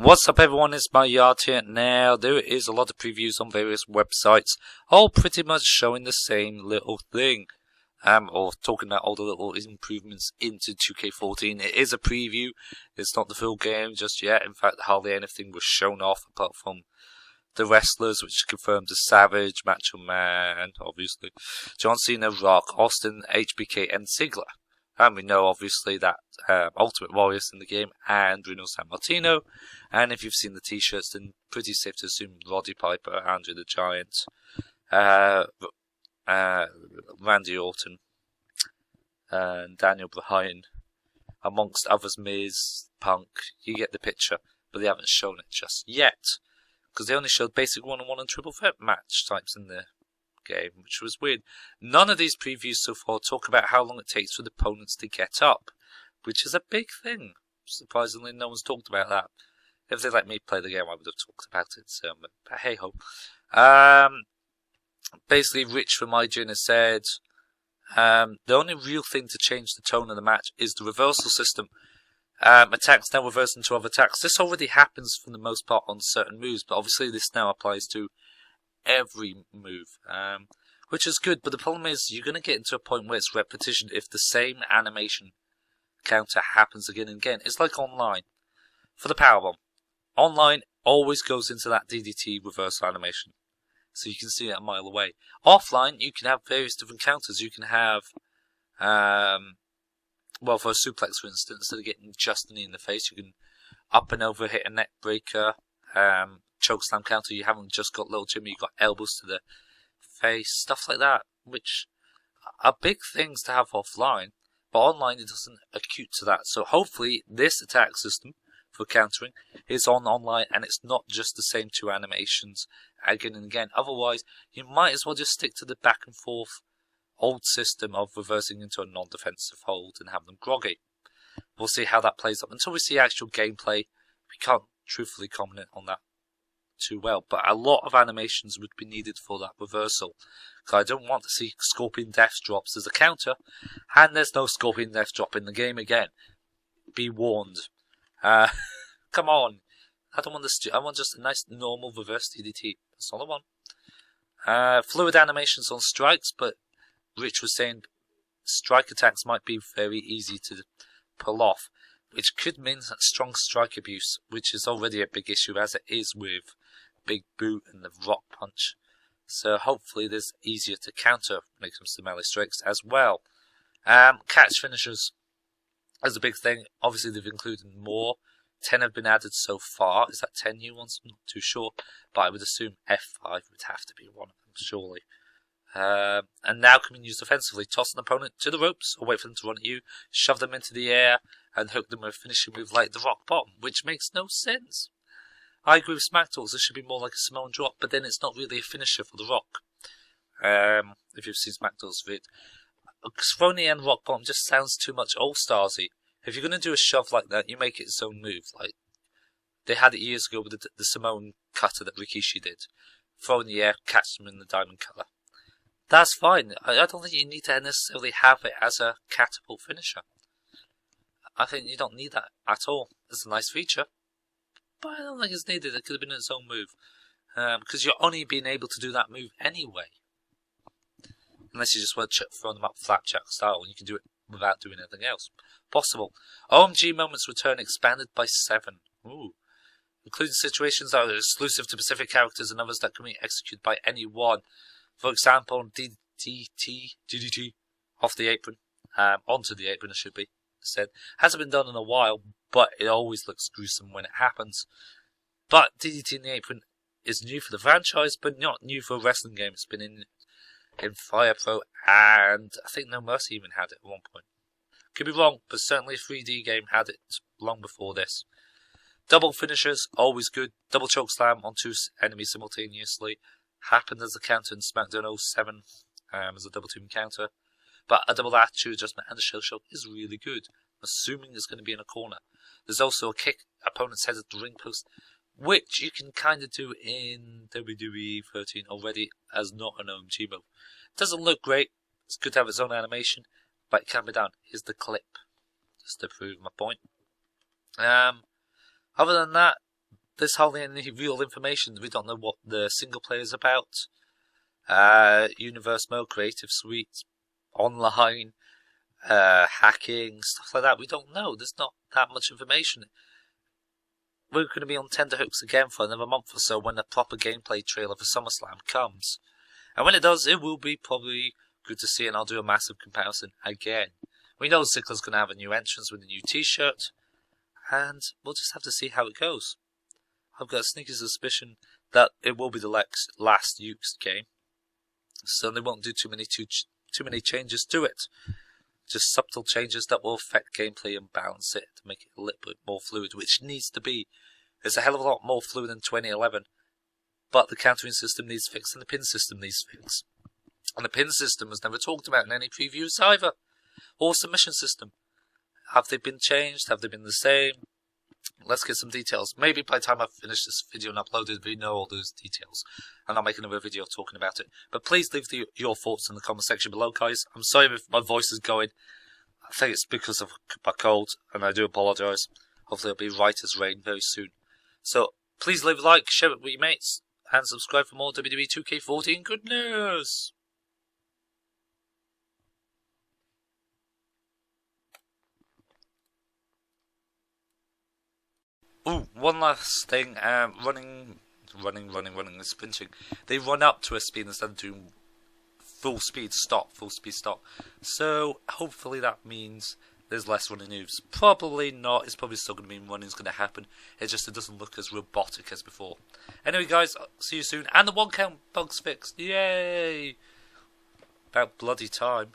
What's up everyone, it's my Yard here. Now, there is a lot of previews on various websites, all pretty much showing the same little thing. Or talking about all the little improvements into 2K14. It is a preview, it's not the full game just yet. In fact, hardly anything was shown off apart from the wrestlers, which confirmed the Savage, Macho Man, obviously, John Cena, Rock, Austin, HBK, and Ziggler. And we know, obviously, that Ultimate Warrior's in the game, and Bruno Sammartino. And if you've seen the t-shirts, then pretty safe to assume Roddy Piper, Andre the Giant, Randy Orton, and Daniel Bryan, amongst others, Miz, Punk. You get the picture, but they haven't shown it just yet. Because they only showed basic one-on-one and triple threat match types in the game, which was weird. None of these previews so far talk about how long it takes for the opponents to get up, which is a big thing. Surprisingly, no one's talked about that. If they let me play the game, I would have talked about it, but hey ho. Basically, Rich from IGN has said, the only real thing to change the tone of the match is the reversal system. Attacks now reverse into other attacks. This already happens for the most part on certain moves, but obviously this now applies to every move, which is good. But the problem is you're going to get into a point where it's repetition if the same animation counter happens again and again. It's like online. For the powerbomb, online always goes into that DDT reversal animation, so you can see it a mile away. Offline, you can have various different counters. You can have, well, for a suplex, for instance, instead of getting just a knee in the face, you can up and over hit a neck breaker, choke slam counter. You haven't just got little Jimmy, you've got elbows to the face, stuff like that, which are big things to have offline, but online it doesn't acute to that. So hopefully this attack system for countering is on online, and it's not just the same two animations again and again. Otherwise, you might as well just stick to the back and forth old system of reversing into a non-defensive hold and have them groggy. We'll see how that plays up. Until we see actual gameplay, we can't truthfully comment on that too well, but a lot of animations would be needed for that reversal. Because I don't want to see Scorpion Death drops as a counter, and there's no Scorpion Death drop in the game again. Be warned. Come on. I don't want this. I want just a nice normal reverse DDT. That's all I want. Fluid animations on strikes, but Rich was saying strike attacks might be very easy to pull off, which could mean strong strike abuse, which is already a big issue as it is with Big Boot and the Rock Punch. So hopefully this easier to counter when it comes to melee strikes as well. Catch finishers is a big thing. Obviously they've included more. 10 have been added so far. Is that 10 new ones? I'm not too sure, but I would assume F5 would have to be one of them, surely. And now can be used offensively. Toss an opponent to the ropes, or wait for them to run at you, shove them into the air, and hook them with a finishing move like the Rock Bottom, which makes no sense. I agree with Smackdoors, this should be more like a Samoan drop, but then it's not really a finisher for the Rock. If you've seen Smackdoors vid. Sphony and Rock Bottom just sounds too much All-Starsy. If you're going to do a shove like that, you make it its own move. Like they had it years ago with the Samoan cutter that Rikishi did. Throw in the air, catch them in the diamond cutter. That's fine. I don't think you need to necessarily have it as a catapult finisher. I think you don't need that at all. It's a nice feature, but I don't think it's needed. It could have been its own move. Because you're only being able to do that move anyway. Unless you just want to throw them up flapjack style, and you can do it without doing anything else. Possible. OMG moments return expanded by 7. Ooh. Including situations that are exclusive to specific characters and others that can be executed by anyone. For example, DDT, off the apron, onto the apron, it should be said. Hasn't been done in a while, but it always looks gruesome when it happens. But DDT in the apron is new for the franchise, but not new for a wrestling game. It's been in Fire Pro, and I think No Mercy even had it at one point. Could be wrong, but certainly a 3D game had it long before this. Double finishers, always good. Double choke slam on 2 enemies simultaneously. Happened as a counter in SmackDown 07 as a double team counter. But a double attitude adjustment and a shell shock is really good. Assuming it's going to be in a corner. There's also a kick opponent's head at the ring post, which you can kind of do in WWE 13 already as not an OMG move. Doesn't look great. It's good to have its own animation, but it can be done. Here's the clip, just to prove my point. Other than that, there's hardly any real information. We don't know what the single player is about. Universe mode, creative suite, online, hacking, stuff like that. We don't know. There's not that much information. We're going to be on tenterhooks again for another month or so when a proper gameplay trailer for SummerSlam comes. And when it does, it will be probably good to see, and I'll do a massive comparison again. We know Ziggler's going to have a new entrance with a new t-shirt, and we'll just have to see how it goes. I've got a sneaky suspicion that it will be the last Ukes game, so they won't do too many changes to it. Just subtle changes that will affect gameplay and balance it to make it a little bit more fluid, which needs to be. It's a hell of a lot more fluid than 2011, but the countering system needs fixed and the pin system needs fixed. And the pin system was never talked about in any previews either, or submission system. Have they been changed? Have they been the same? Let's get some details. Maybe by the time I've finished this video and uploaded, we know all those details, and I'll make another video talking about it. But please leave your thoughts in the comment section below, guys. I'm sorry if my voice is going. I think it's because of my cold, and I do apologise. Hopefully it'll be right as rain very soon. So please leave a like, share it with your mates, and subscribe for more Wwe 2K14 goodness. Ooh, one last thing, running, sprinting. They run up to a speed instead of doing full speed stop. So, hopefully that means there's less running moves. Probably not, it's probably still going to mean running's going to happen. It doesn't look as robotic as before. Anyway guys, I'll see you soon. And the 1 count bug's fixed, yay! About bloody time.